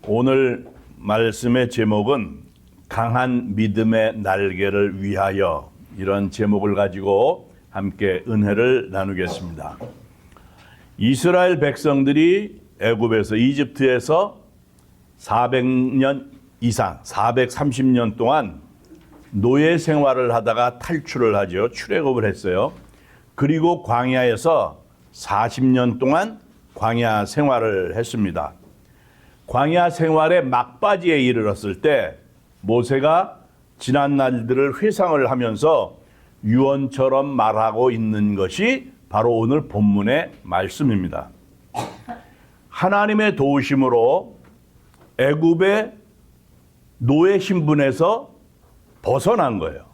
오늘 말씀의 제목은 강한 믿음의 날개를 위하여, 이런 제목을 가지고 함께 은혜를 나누겠습니다. 이스라엘 백성들이 애굽에서, 이집트에서 400년 이상, 430년 동안 노예 생활을 하다가 탈출을 하죠. 출애굽을 했어요. 그리고 광야에서 40년 동안 광야 생활을 했습니다. 광야 생활의 막바지에 이르렀을 때 모세가 지난 날들을 회상을 하면서 유언처럼 말하고 있는 것이 바로 오늘 본문의 말씀입니다. 하나님의 도우심으로 애굽의 노예 신분에서 벗어난 거예요.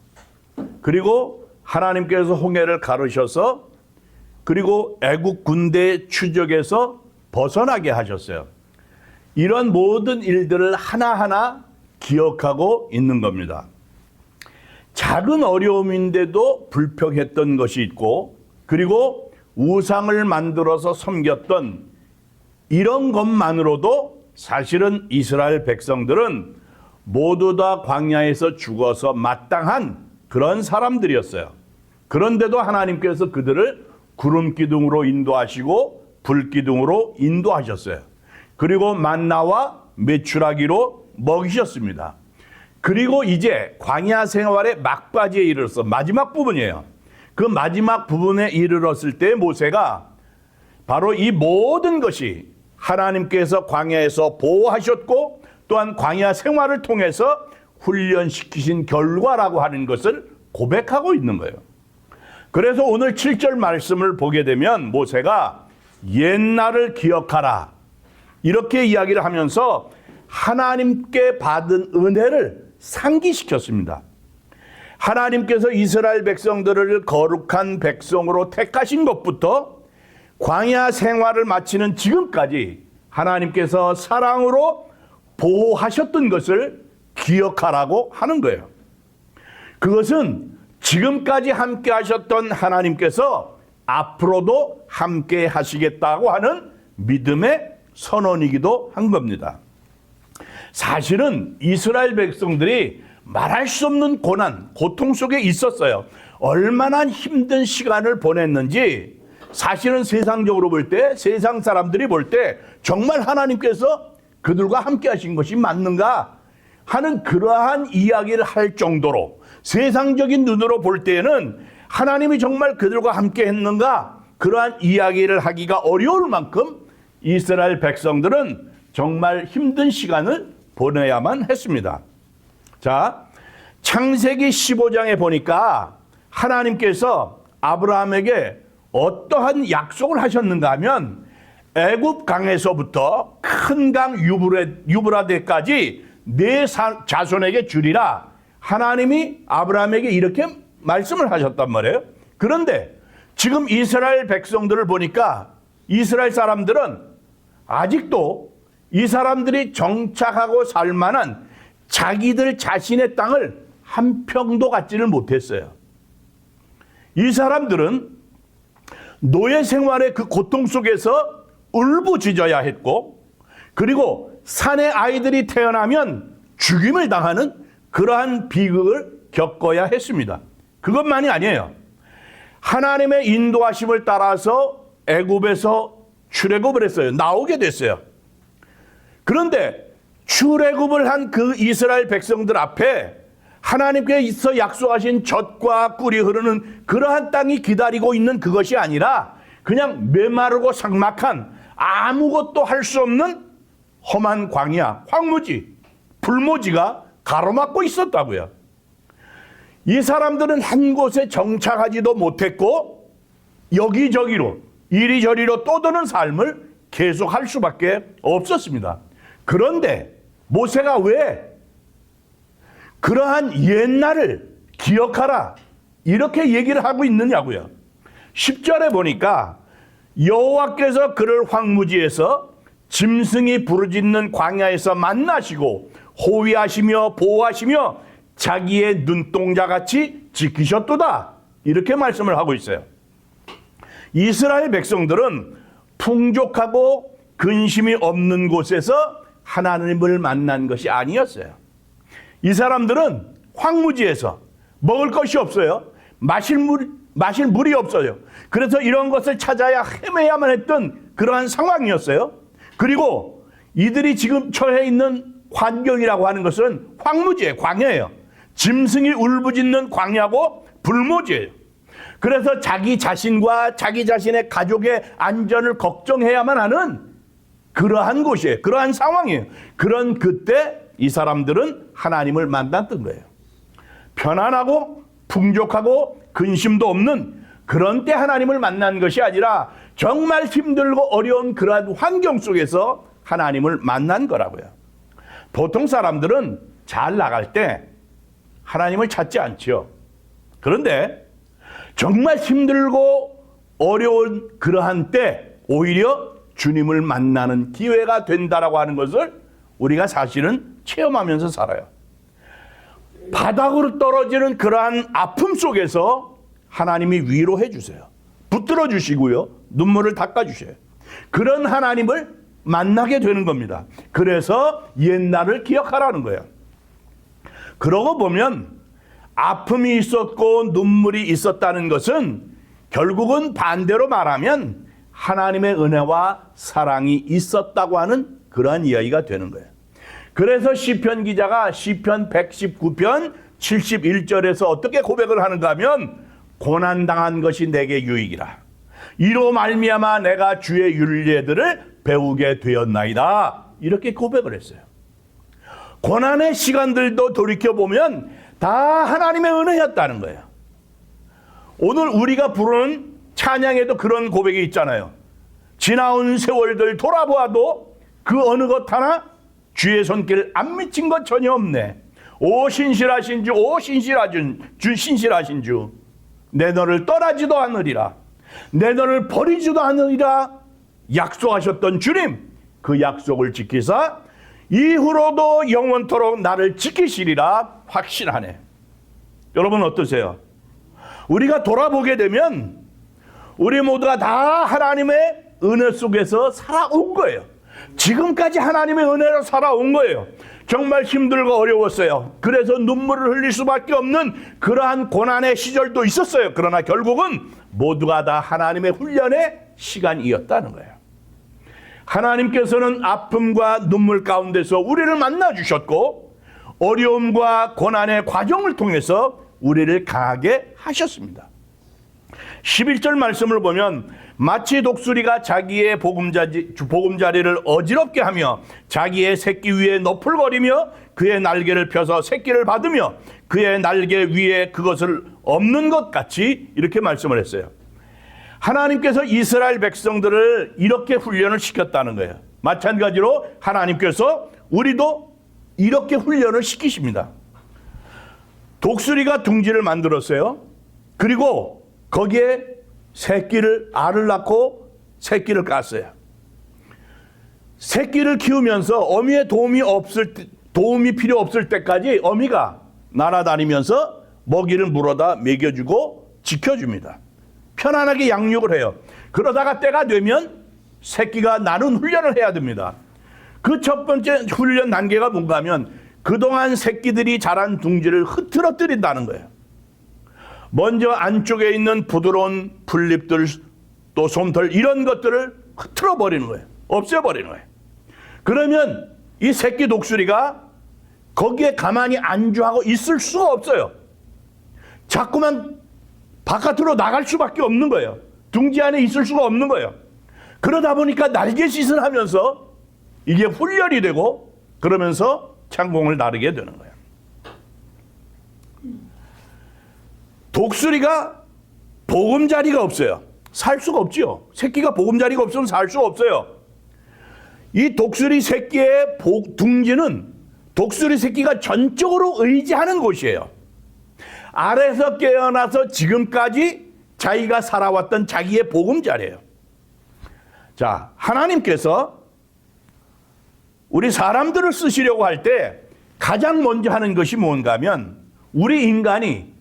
그리고 하나님께서 홍해를 가르셔서, 그리고 애국 군대 추적에서 벗어나게 하셨어요. 이런 모든 일들을 하나하나 기억하고 있는 겁니다. 작은 어려움인데도 불평했던 것이 있고, 그리고 우상을 만들어서 섬겼던 이런 것만으로도 사실은 이스라엘 백성들은 모두 다 광야에서 죽어서 마땅한 그런 사람들이었어요. 그런데도 하나님께서 그들을 구름 기둥으로 인도하시고 불 기둥으로 인도하셨어요. 그리고 만나와 메추라기로 먹이셨습니다. 그리고 이제 광야 생활의 막바지에 이르렀어. 마지막 부분이에요. 그 마지막 부분에 이르렀을 때 모세가 바로 이 모든 것이 하나님께서 광야에서 보호하셨고, 또한 광야 생활을 통해서 훈련시키신 결과라고 하는 것을 고백하고 있는 거예요. 그래서 오늘 7절 말씀을 보게 되면 모세가 옛날을 기억하라, 이렇게 이야기를 하면서 하나님께 받은 은혜를 상기시켰습니다. 하나님께서 이스라엘 백성들을 거룩한 백성으로 택하신 것부터 광야 생활을 마치는 지금까지 하나님께서 사랑으로 보호하셨던 것을 기억하라고 하는 거예요. 그것은 지금까지 함께 하셨던 하나님께서 앞으로도 함께 하시겠다고 하는 믿음의 선언이기도 한 겁니다. 사실은 이스라엘 백성들이 말할 수 없는 고난, 고통 속에 있었어요. 얼마나 힘든 시간을 보냈는지 사실은 세상적으로 볼 때, 세상 사람들이 볼 때 정말 하나님께서 그들과 함께 하신 것이 맞는가 하는 그러한 이야기를 할 정도로, 세상적인 눈으로 볼 때에는 하나님이 정말 그들과 함께 했는가, 그러한 이야기를 하기가 어려울 만큼 이스라엘 백성들은 정말 힘든 시간을 보내야만 했습니다. 자, 창세기 15장에 보니까 하나님께서 아브라함에게 어떠한 약속을 하셨는가 하면, 애굽 강에서부터 큰 강 유브라데까지 네 자손에게 주리라, 하나님이 아브라함에게 이렇게 말씀을 하셨단 말이에요. 그런데 지금 이스라엘 백성들을 보니까 이스라엘 사람들은 아직도 이 사람들이 정착하고 살 만한 자기들 자신의 땅을 한 평도 갖지를 못했어요. 이 사람들은 노예 생활의 그 고통 속에서 울부짖어야 했고, 그리고 산의 아이들이 태어나면 죽임을 당하는 그러한 비극을 겪어야 했습니다. 그것만이 아니에요. 하나님의 인도하심을 따라서 애굽에서 출애굽을 했어요. 나오게 됐어요. 그런데 출애굽을 한 그 이스라엘 백성들 앞에 하나님께서 약속하신 젖과 꿀이 흐르는 그러한 땅이 기다리고 있는 그것이 아니라 그냥 메마르고 삭막한 아무것도 할 수 없는 험한 광야, 황무지, 불모지가 가로막고 있었다고요. 이 사람들은 한 곳에 정착하지도 못했고 여기저기로 이리저리로 떠도는 삶을 계속할 수밖에 없었습니다. 그런데 모세가 왜 그러한 옛날을 기억하라 이렇게 얘기를 하고 있느냐고요. 10절에 보니까 여호와께서 그를 황무지에서 짐승이 부르짖는 광야에서 만나시고 호위하시며 보호하시며 자기의 눈동자같이 지키셨도다, 이렇게 말씀을 하고 있어요. 이스라엘 백성들은 풍족하고 근심이 없는 곳에서 하나님을 만난 것이 아니었어요. 이 사람들은 황무지에서 먹을 것이 없어요. 마실 물이 없어요. 그래서 이런 것을 찾아야 헤매야만 했던 그러한 상황이었어요. 그리고 이들이 지금 처해 있는 환경이라고 하는 것은 황무지예요. 광야예요. 짐승이 울부짖는 광야고 불모지예요. 그래서 자기 자신과 자기 자신의 가족의 안전을 걱정해야만 하는 그러한 곳이에요. 그러한 상황이에요. 그런 그때 이 사람들은 하나님을 만났던 거예요. 편안하고 풍족하고 근심도 없는 그런 때 하나님을 만난 것이 아니라 정말 힘들고 어려운 그러한 환경 속에서 하나님을 만난 거라고요. 보통 사람들은 잘 나갈 때 하나님을 찾지 않죠. 그런데 정말 힘들고 어려운 그러한 때 오히려 주님을 만나는 기회가 된다라고 하는 것을 우리가 사실은 체험하면서 살아요. 바닥으로 떨어지는 그러한 아픔 속에서 하나님이 위로해 주세요. 붙들어 주시고요. 눈물을 닦아 주셔요. 그런 하나님을 만나게 되는 겁니다. 그래서 옛날을 기억하라는 거예요. 그러고 보면 아픔이 있었고 눈물이 있었다는 것은 결국은 반대로 말하면 하나님의 은혜와 사랑이 있었다고 하는 그러한 이야기가 되는 거예요. 그래서 시편 기자가 시편 119편 71절에서 어떻게 고백을 하는가 하면 고난당한 것이 내게 유익이라. 이로 말미암아 내가 주의 율례들을 배우게 되었나이다. 이렇게 고백을 했어요. 고난의 시간들도 돌이켜보면 다 하나님의 은혜였다는 거예요. 오늘 우리가 부르는 찬양에도 그런 고백이 있잖아요. 지나온 세월들 돌아보아도 그 어느 것 하나 주의 손길 안 미친 것 전혀 없네. 오 신실하신 주, 오 신실하신 주, 내 너를 떠나지도 않으리라. 내 너를 버리지도 않으리라. 약속하셨던 주님, 그 약속을 지키사 이후로도 영원토록 나를 지키시리라 확신하네. 여러분 어떠세요? 우리가 돌아보게 되면 우리 모두가 다 하나님의 은혜 속에서 살아온 거예요. 지금까지 하나님의 은혜로 살아온 거예요. 정말 힘들고 어려웠어요. 그래서 눈물을 흘릴 수밖에 없는 그러한 고난의 시절도 있었어요. 그러나 결국은 모두가 다 하나님의 훈련의 시간이었다는 거예요. 하나님께서는 아픔과 눈물 가운데서 우리를 만나 주셨고 어려움과 고난의 과정을 통해서 우리를 강하게 하셨습니다. 11절 말씀을 보면 마치 독수리가 자기의 보금자리를 어지럽게 하며 자기의 새끼 위에 너풀거리며 그의 날개를 펴서 새끼를 받으며 그의 날개 위에 그것을 엎는 것 같이 이렇게 말씀을 했어요. 하나님께서 이스라엘 백성들을 이렇게 훈련을 시켰다는 거예요. 마찬가지로 하나님께서 우리도 이렇게 훈련을 시키십니다. 독수리가 둥지를 만들었어요. 그리고 거기에 알을 낳고 새끼를 깠어요. 새끼를 키우면서 어미의 도움이 필요 없을 때까지 어미가 날아다니면서 먹이를 물어다 먹여주고 지켜줍니다. 편안하게 양육을 해요. 그러다가 때가 되면 새끼가 나는 훈련을 해야 됩니다. 그 첫 번째 훈련 단계가 뭔가 하면 그동안 새끼들이 자란 둥지를 흐트러뜨린다는 거예요. 먼저 안쪽에 있는 부드러운 풀잎들 또 솜털 이런 것들을 흐트러 버리는 거예요. 없애버리는 거예요. 그러면 이 새끼 독수리가 거기에 가만히 안주하고 있을 수가 없어요. 자꾸만 바깥으로 나갈 수밖에 없는 거예요. 둥지 안에 있을 수가 없는 거예요. 그러다 보니까 날갯짓을 하면서 이게 훈련이 되고 그러면서 창공을 나르게 되는 거예요. 독수리가 보금자리가 없어요. 살 수가 없지요. 새끼가 보금자리가 없으면 살 수가 없어요. 이 독수리 새끼의 둥지는 독수리 새끼가 전적으로 의지하는 곳이에요. 아래에서 깨어나서 지금까지 자기가 살아왔던 자기의 보금자리예요. 자, 하나님께서 우리 사람들을 쓰시려고 할 때 가장 먼저 하는 것이 뭔가 하면 우리 인간이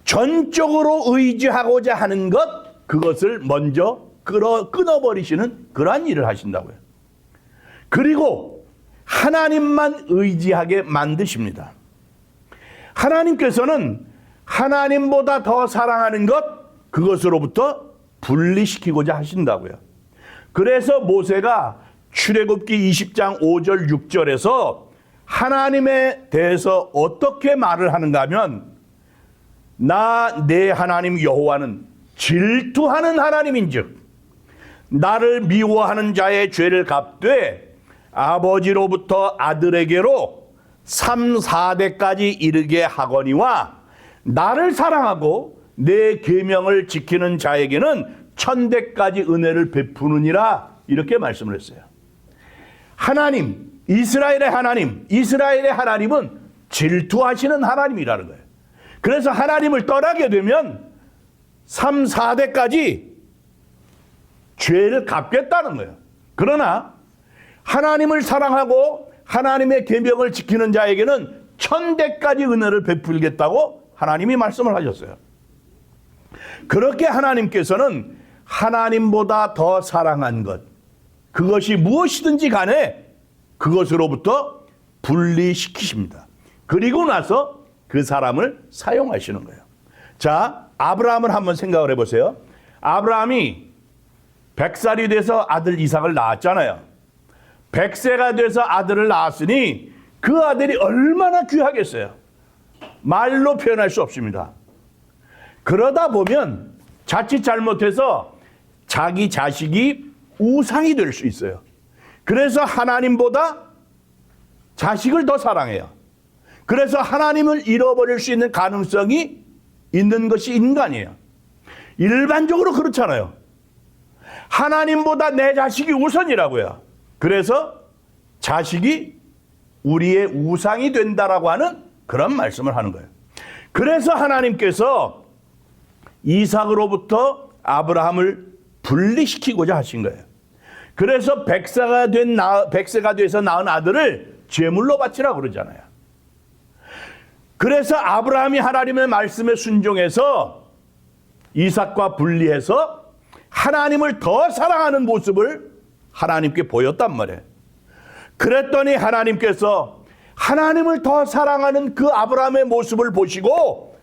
전적으로 의지하고자 하는 것, 그것을 먼저 끊어버리시는 그러한 일을 하신다고요. 그리고 하나님만 의지하게 만드십니다. 하나님께서는 하나님보다 더 사랑하는 것, 그것으로부터 분리시키고자 하신다고요. 그래서 모세가 출애굽기 20장 5절 6절에서 하나님에 대해서 어떻게 말을 하는가 하면, 나 내 하나님 여호와는 질투하는 하나님인즉 나를 미워하는 자의 죄를 갚되 아버지로부터 아들에게로 3, 4대까지 이르게 하거니와 나를 사랑하고 내 계명을 지키는 자에게는 1000대까지 은혜를 베푸느니라, 이렇게 말씀을 했어요. 하나님, 이스라엘의 하나님은 질투하시는 하나님이라는 거예요. 그래서 하나님을 떠나게 되면 3, 4대까지 죄를 갚겠다는 거예요. 그러나 하나님을 사랑하고 하나님의 계명을 지키는 자에게는 1000대까지 은혜를 베풀겠다고 하나님이 말씀을 하셨어요. 그렇게 하나님께서는 하나님보다 더 사랑한 것, 그것이 무엇이든지 간에 그것으로부터 분리시키십니다. 그리고 나서 그 사람을 사용하시는 거예요. 자, 아브라함을 한번 생각을 해보세요. 아브라함이 100살이 돼서 아들 이삭을 낳았잖아요. 100세가 돼서 아들을 낳았으니 그 아들이 얼마나 귀하겠어요. 말로 표현할 수 없습니다. 그러다 보면 자칫 잘못해서 자기 자식이 우상이 될 수 있어요. 그래서 하나님보다 자식을 더 사랑해요. 그래서 하나님을 잃어버릴 수 있는 가능성이 있는 것이 인간이에요. 일반적으로 그렇잖아요. 하나님보다 내 자식이 우선이라고요. 그래서 자식이 우리의 우상이 된다라고 하는 그런 말씀을 하는 거예요. 그래서 하나님께서 이삭으로부터 아브라함을 분리시키고자 하신 거예요. 그래서 100세가 돼서 낳은 아들을 제물로 바치라고 그러잖아요. 그래서 아브라함이 하나님의 말씀에 순종해서 이삭과 분리해서 하나님을 더 사랑하는 모습을 하나님께 보였단 말이에요. 그랬더니 하나님께서 하나님을 더 사랑하는 그 아브라함의 모습을 보시고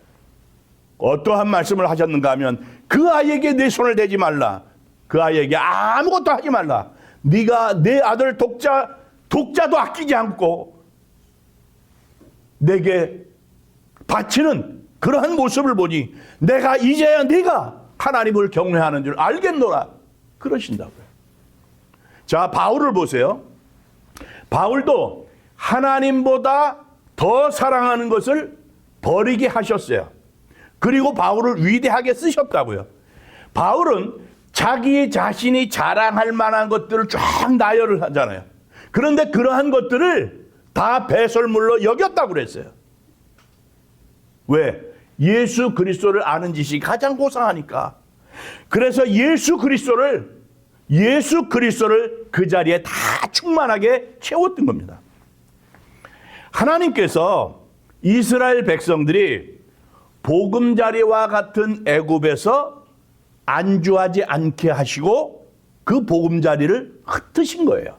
어떠한 말씀을 하셨는가 하면, 그 아이에게 내 손을 대지 말라. 그 아이에게 아무것도 하지 말라. 네가 내 아들 독자도 아끼지 않고 내게 바치는 그러한 모습을 보니 내가 이제야 네가 하나님을 경외하는 줄 알겠노라, 그러신다고요. 자, 바울을 보세요. 바울도 하나님보다 더 사랑하는 것을 버리게 하셨어요. 그리고 바울을 위대하게 쓰셨다고요. 바울은 자기 자신이 자랑할 만한 것들을 쫙 나열을 하잖아요. 그런데 그러한 것들을 다 배설물로 여겼다고 그랬어요. 왜? 예수 그리스도를 아는 지식이 가장 고상하니까. 그래서 예수 그리스도를 그 자리에 다 충만하게 채웠던 겁니다. 하나님께서 이스라엘 백성들이 보금자리와 같은 애굽에서 안주하지 않게 하시고 그 보금자리를 흩으신 거예요.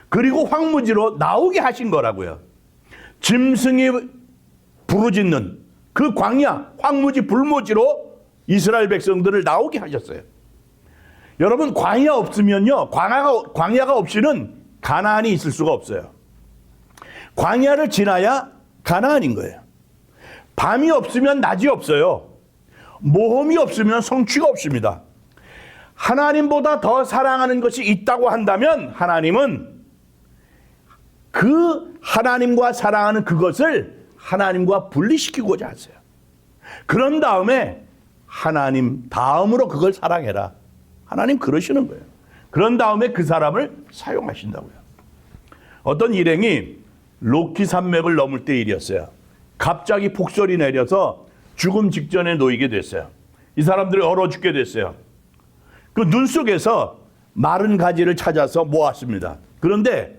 그리고 황무지로 나오게 하신 거라고요. 짐승이 부르짖는 그 광야, 황무지 불모지로 이스라엘 백성들을 나오게 하셨어요. 여러분, 광야 없으면요, 광야가 없이는 가나안이 있을 수가 없어요. 광야를 지나야 가나안인 거예요. 밤이 없으면 낮이 없어요. 모험이 없으면 성취가 없습니다. 하나님보다 더 사랑하는 것이 있다고 한다면 하나님은 그 하나님과 사랑하는 그것을 하나님과 분리시키고자 하세요. 그런 다음에 하나님 다음으로 그걸 사랑해라. 하나님 그러시는 거예요. 그런 다음에 그 사람을 사용하신다고요. 어떤 일행이 로키 산맥을 넘을 때 일이었어요. 갑자기 폭설이 내려서 죽음 직전에 놓이게 됐어요. 이 사람들이 얼어 죽게 됐어요. 그 눈 속에서 마른 가지를 찾아서 모았습니다. 그런데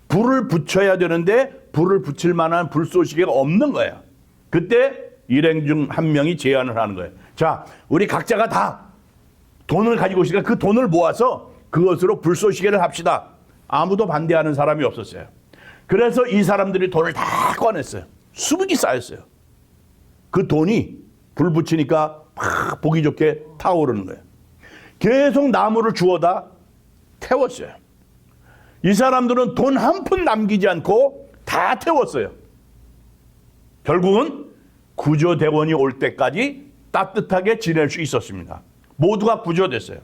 불을 붙여야 되는데 불을 붙일 만한 불쏘시개가 없는 거예요. 그때 일행 중 한 명이 제안을 하는 거예요. 자, 우리 각자가 다 돈을 가지고 있으니까 그 돈을 모아서 그것으로 불쏘시개를 합시다. 아무도 반대하는 사람이 없었어요. 그래서 이 사람들이 돈을 다 꺼냈어요. 수북이 쌓였어요. 그 돈이 불 붙이니까 막 보기 좋게 타오르는 거예요. 계속 나무를 주워다 태웠어요. 이 사람들은 돈 한 푼 남기지 않고 다 태웠어요. 결국은 구조대원이 올 때까지 따뜻하게 지낼 수 있었습니다. 모두가 구조됐어요.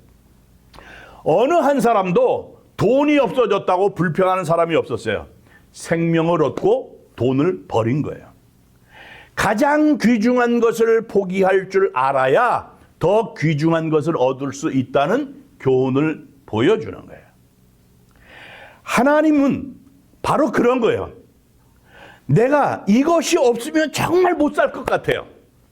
어느 한 사람도 돈이 없어졌다고 불평하는 사람이 없었어요. 생명을 얻고 돈을 버린 거예요. 가장 귀중한 것을 포기할 줄 알아야 더 귀중한 것을 얻을 수 있다는 교훈을 보여주는 거예요. 하나님은 바로 그런 거예요. 내가 이것이 없으면 정말 못 살 것 같아요.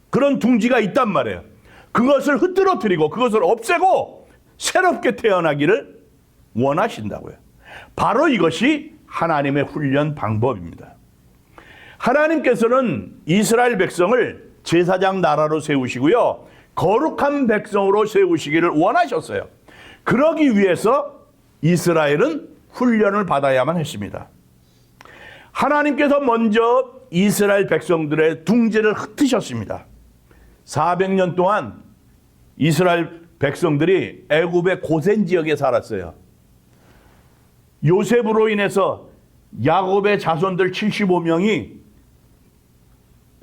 그런 둥지가 있단 말이에요. 그것을 흐트러뜨리고 그것을 없애고 새롭게 태어나기를 원하신다고요. 바로 이것이 하나님의 훈련 방법입니다. 하나님께서는 이스라엘 백성을 제사장 나라로 세우시고요. 거룩한 백성으로 세우시기를 원하셨어요. 그러기 위해서 이스라엘은 훈련을 받아야만 했습니다. 하나님께서 먼저 이스라엘 백성들의 둥지를 흩으셨습니다. 400년 동안 이스라엘 백성들이 애굽의 고센 지역에 살았어요. 요셉으로 인해서 야곱의 자손들 75명이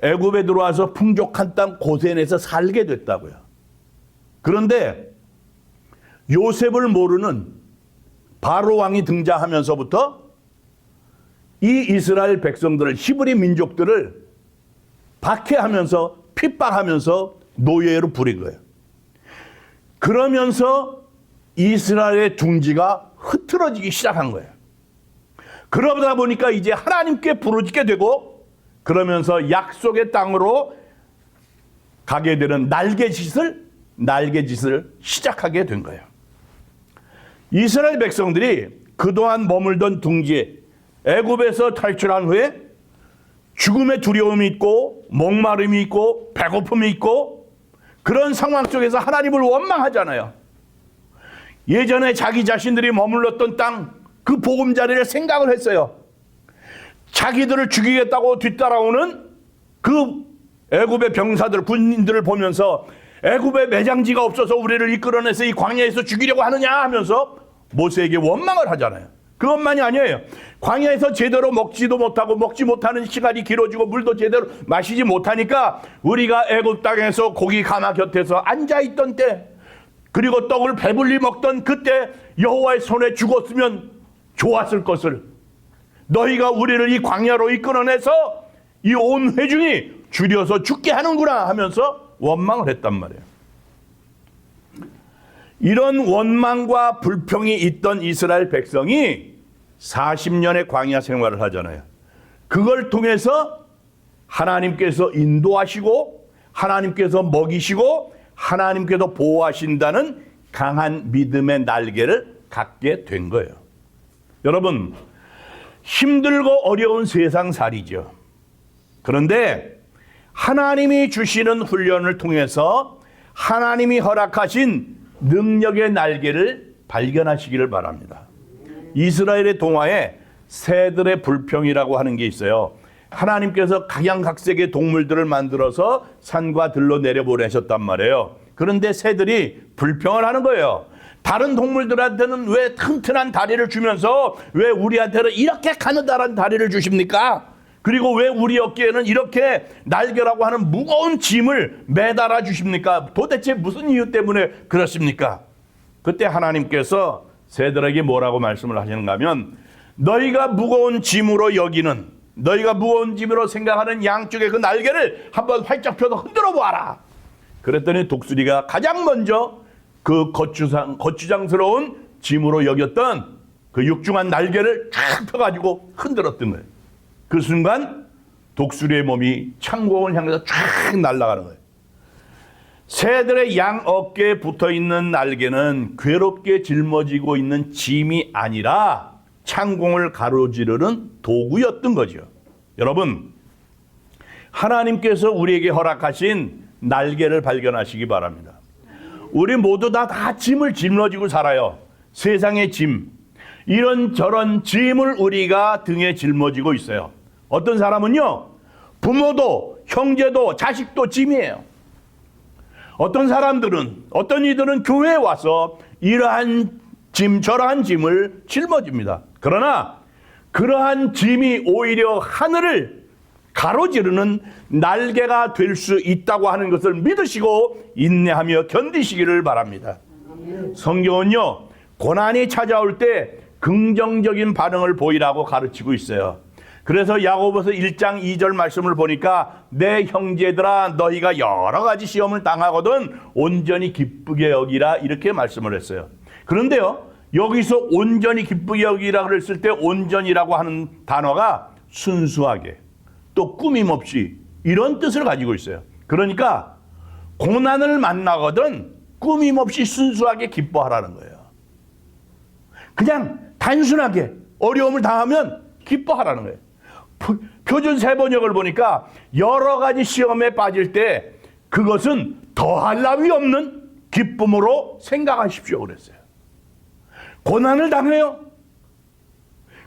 애굽에 들어와서 풍족한 땅 고센에서 살게 됐다고요. 그런데 요셉을 모르는 바로 왕이 등장하면서부터 이 이스라엘 백성들을, 히브리 민족들을 박해하면서 핍박하면서 노예로 부린 거예요. 그러면서 이스라엘의 둥지가 흐트러지기 시작한 거예요. 그러다 보니까 이제 하나님께 부르짖게 되고, 그러면서 약속의 땅으로 가게 되는 날개짓을 시작하게 된 거예요. 이스라엘 백성들이 그동안 머물던 둥지에 애굽에서 탈출한 후에 죽음의 두려움이 있고 목마름이 있고 배고픔이 있고 그런 상황 속에서 하나님을 원망하잖아요. 예전에 자기 자신들이 머물렀던 땅, 그 보금자리를 생각을 했어요. 자기들을 죽이겠다고 뒤따라오는 그 애굽의 병사들, 군인들을 보면서 애굽의 매장지가 없어서 우리를 이끌어내서 이 광야에서 죽이려고 하느냐 하면서 모세에게 원망을 하잖아요. 그것만이 아니에요. 광야에서 제대로 먹지도 못하고 먹지 못하는 시간이 길어지고 물도 제대로 마시지 못하니까 우리가 애굽 땅에서 고기 가마 곁에서 앉아있던 때, 그리고 떡을 배불리 먹던 그때 여호와의 손에 죽었으면 좋았을 것을 너희가 우리를 이 광야로 이끌어내서 이 온 회중이 줄여서 죽게 하는구나 하면서 원망을 했단 말이에요. 이런 원망과 불평이 있던 이스라엘 백성이 40년의 광야 생활을 하잖아요. 그걸 통해서 하나님께서 인도하시고 하나님께서 먹이시고 하나님께서 보호하신다는 강한 믿음의 날개를 갖게 된 거예요. 여러분, 힘들고 어려운 세상살이죠. 그런데 하나님이 주시는 훈련을 통해서 하나님이 허락하신 능력의 날개를 발견하시기를 바랍니다. 이스라엘의 동화에 새들의 불평이라고 하는 게 있어요. 하나님께서 각양각색의 동물들을 만들어서 산과 들로 내려보내셨단 말이에요. 그런데 새들이 불평을 하는 거예요. 다른 동물들한테는 왜 튼튼한 다리를 주면서 왜 우리한테는 이렇게 가느다란 다리를 주십니까? 그리고 왜 우리 어깨에는 이렇게 날개라고 하는 무거운 짐을 매달아 주십니까? 도대체 무슨 이유 때문에 그렇습니까? 그때 하나님께서 새들에게 뭐라고 말씀을 하시는가 하면, 너희가 무거운 짐으로 여기는, 너희가 무거운 짐으로 생각하는 양쪽의 그 날개를 한번 활짝 펴서 흔들어 보아라. 그랬더니 독수리가 가장 먼저 그 거추장스러운 짐으로 여겼던 그 육중한 날개를 쫙 펴가지고 흔들었던 거예요. 그 순간 독수리의 몸이 창공을 향해서 쫙 날아가는 거예요. 새들의 양 어깨에 붙어있는 날개는 괴롭게 짊어지고 있는 짐이 아니라 창공을 가로지르는 도구였던 거죠. 여러분, 하나님께서 우리에게 허락하신 날개를 발견하시기 바랍니다. 우리 모두 다 짐을 짊어지고 살아요. 세상의 짐. 이런저런 짐을 우리가 등에 짊어지고 있어요. 어떤 사람은요, 부모도 형제도 자식도 짐이에요. 어떤 사람들은, 어떤 이들은 교회에 와서 이러한 짐 저러한 짐을 짊어집니다. 그러나 그러한 짐이 오히려 하늘을 가로지르는 날개가 될 수 있다고 하는 것을 믿으시고 인내하며 견디시기를 바랍니다. 성경은요, 고난이 찾아올 때 긍정적인 반응을 보이라고 가르치고 있어요. 그래서 야고보서 1장 2절 말씀을 보니까 내 형제들아 너희가 여러 가지 시험을 당하거든 온전히 기쁘게 여기라 이렇게 말씀을 했어요. 그런데요, 여기서 온전히 기쁘게 여기라 그랬을 때 온전이라고 하는 단어가 순수하게 또 꾸밈없이 이런 뜻을 가지고 있어요. 그러니까 고난을 만나거든 꾸밈없이 순수하게 기뻐하라는 거예요. 그냥 단순하게 어려움을 당하면 기뻐하라는 거예요. 표준 세번역을 보니까 여러 가지 시험에 빠질 때 그것은 더할 나위 없는 기쁨으로 생각하십시오 그랬어요. 고난을 당해요.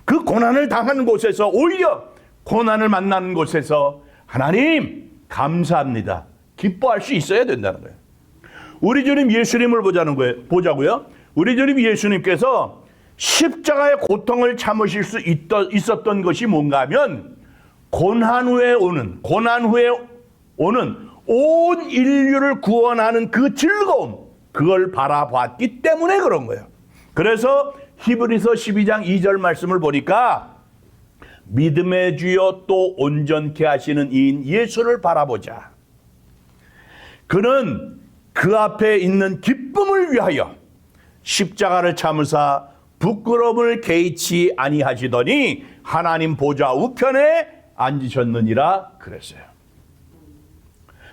그 고난을 당하는 곳에서 오히려 고난을 만나는 곳에서 하나님 감사합니다. 기뻐할 수 있어야 된다는 거예요. 우리 주님 예수님을 보자고요. 우리 주님 예수님께서 십자가의 고통을 참으실 수 있었던 것이 뭔가 하면 고난 후에 오는 온 인류를 구원하는 그 즐거움, 그걸 바라봤기 때문에 그런 거예요. 그래서 히브리서 12장 2절 말씀을 보니까 믿음의 주여 또 온전케 하시는 이인 예수를 바라보자. 그는 그 앞에 있는 기쁨을 위하여 십자가를 참으사 부끄러움을 개의치 아니하시더니 하나님 보좌 우편에 앉으셨느니라 그랬어요.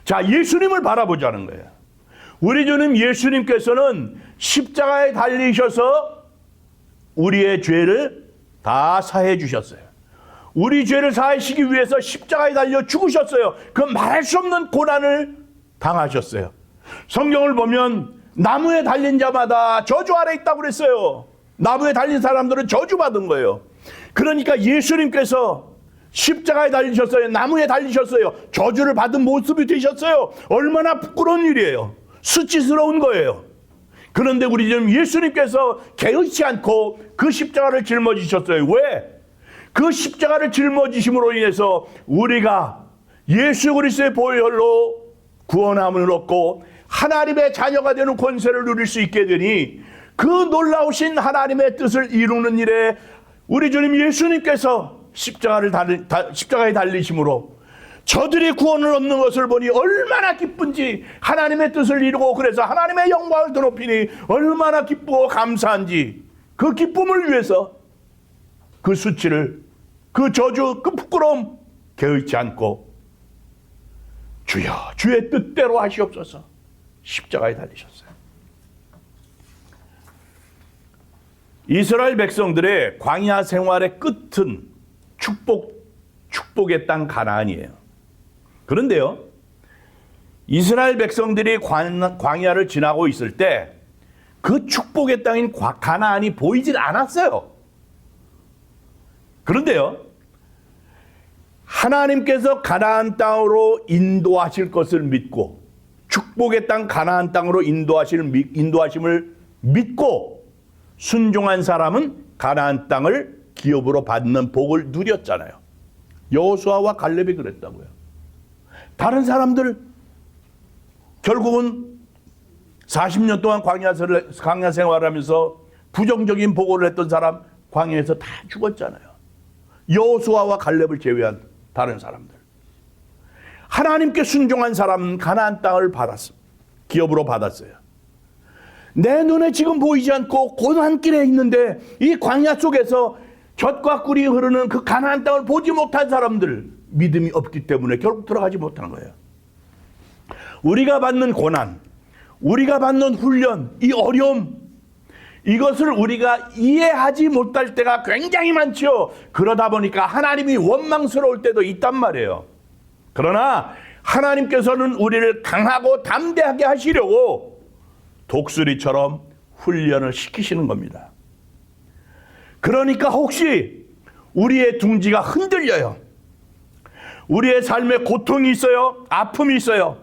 자, 예수님을 바라보자는 거예요. 우리 주님 예수님께서는 십자가에 달리셔서 우리의 죄를 다 사해 주셨어요. 우리 죄를 사하시기 위해서 십자가에 달려 죽으셨어요. 그 말할 수 없는 고난을 당하셨어요. 성경을 보면 나무에 달린 자마다 저주 아래 있다고 그랬어요. 나무에 달린 사람들은 저주받은 거예요. 그러니까 예수님께서 십자가에 달리셨어요. 나무에 달리셨어요. 저주를 받은 모습이 되셨어요. 얼마나 부끄러운 일이에요. 수치스러운 거예요. 그런데 우리 지금 예수님께서 개의치 않고 그 십자가를 짊어지셨어요. 왜? 그 십자가를 짊어지심으로 인해서 우리가 예수 그리스도의 보혈로 구원함을 얻고 하나님의 자녀가 되는 권세를 누릴 수 있게 되니 그 놀라우신 하나님의 뜻을 이루는 일에 우리 주님 예수님께서 십자가에 달리심으로 저들이 구원을 얻는 것을 보니 얼마나 기쁜지, 하나님의 뜻을 이루고 그래서 하나님의 영광을 드높이니 얼마나 기쁘고 감사한지, 그 기쁨을 위해서 그 수치를, 그 저주, 그 부끄러움 개의치 않고 주여 주의 뜻대로 하시옵소서 십자가에 달리셨어요. 이스라엘 백성들의 광야 생활의 끝은 축복의 땅 가나안이에요. 그런데요, 이스라엘 백성들이 광야를 지나고 있을 때 그 축복의 땅인 가나안이 보이질 않았어요. 그런데요, 하나님께서 가나안 땅으로 인도하실 것을 믿고 축복의 땅 가나안 땅으로 인도하심을 믿고 순종한 사람은 가나안 땅을 기업으로 받는 복을 누렸잖아요. 여호수아와 갈렙이 그랬다고요. 다른 사람들 결국은 40년 동안 광야 생활하면서 부정적인 보고를 했던 사람 광야에서 다 죽었잖아요. 여호수아와 갈렙을 제외한 다른 사람들. 하나님께 순종한 사람은 가나안 땅을 기업으로 받았어요. 내 눈에 지금 보이지 않고 고난길에 있는데 이 광야 속에서 젖과 꿀이 흐르는 그 가나안 땅을 보지 못한 사람들, 믿음이 없기 때문에 결국 들어가지 못하는 거예요. 우리가 받는 고난, 우리가 받는 훈련, 이 어려움, 이것을 우리가 이해하지 못할 때가 굉장히 많죠. 그러다 보니까 하나님이 원망스러울 때도 있단 말이에요. 그러나 하나님께서는 우리를 강하고 담대하게 하시려고 독수리처럼 훈련을 시키시는 겁니다. 그러니까 혹시 우리의 둥지가 흔들려요. 우리의 삶에 고통이 있어요. 아픔이 있어요.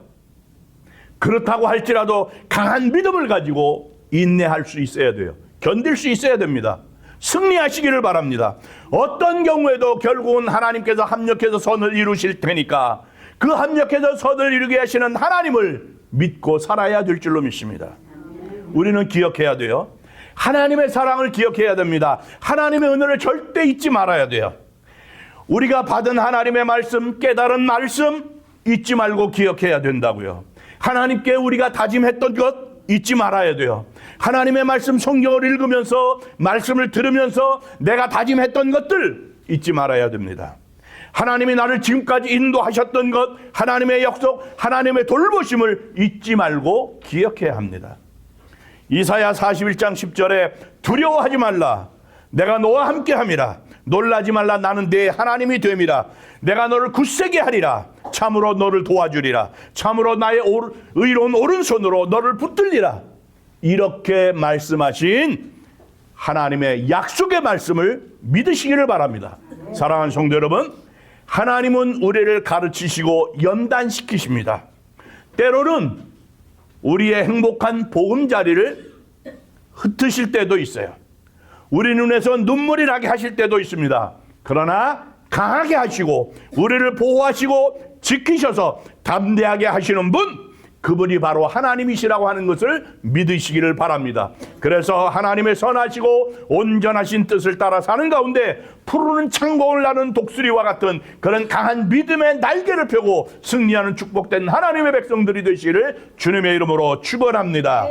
그렇다고 할지라도 강한 믿음을 가지고 인내할 수 있어야 돼요. 견딜 수 있어야 됩니다. 승리하시기를 바랍니다. 어떤 경우에도 결국은 하나님께서 합력해서 선을 이루실 테니까 그 합력해서 선을 이루게 하시는 하나님을 믿고 살아야 될 줄로 믿습니다. 우리는 기억해야 돼요. 하나님의 사랑을 기억해야 됩니다. 하나님의 은혜를 절대 잊지 말아야 돼요. 우리가 받은 하나님의 말씀, 깨달은 말씀 잊지 말고 기억해야 된다고요. 하나님께 우리가 다짐했던 것 잊지 말아야 돼요. 하나님의 말씀 성경을 읽으면서 말씀을 들으면서 내가 다짐했던 것들 잊지 말아야 됩니다. 하나님이 나를 지금까지 인도하셨던 것, 하나님의 약속, 하나님의 돌보심을 잊지 말고 기억해야 합니다. 이사야 41장 10절에 두려워하지 말라. 내가 너와 함께함이라. 놀라지 말라. 나는 네 하나님이 됨이라. 내가 너를 굳세게 하리라. 참으로 너를 도와주리라. 참으로 나의 의로운 오른손으로 너를 붙들리라. 이렇게 말씀하신 하나님의 약속의 말씀을 믿으시기를 바랍니다. 사랑하는 성도 여러분, 하나님은 우리를 가르치시고 연단시키십니다. 때로는 우리의 행복한 보금자리를 흩으실 때도 있어요. 우리 눈에서 눈물이 나게 하실 때도 있습니다. 그러나 강하게 하시고 우리를 보호하시고 지키셔서 담대하게 하시는 분, 그분이 바로 하나님이시라고 하는 것을 믿으시기를 바랍니다. 그래서 하나님의 선하시고 온전하신 뜻을 따라 사는 가운데 푸르른 창공을 나는 독수리와 같은 그런 강한 믿음의 날개를 펴고 승리하는 축복된 하나님의 백성들이 되시기를 주님의 이름으로 축원합니다.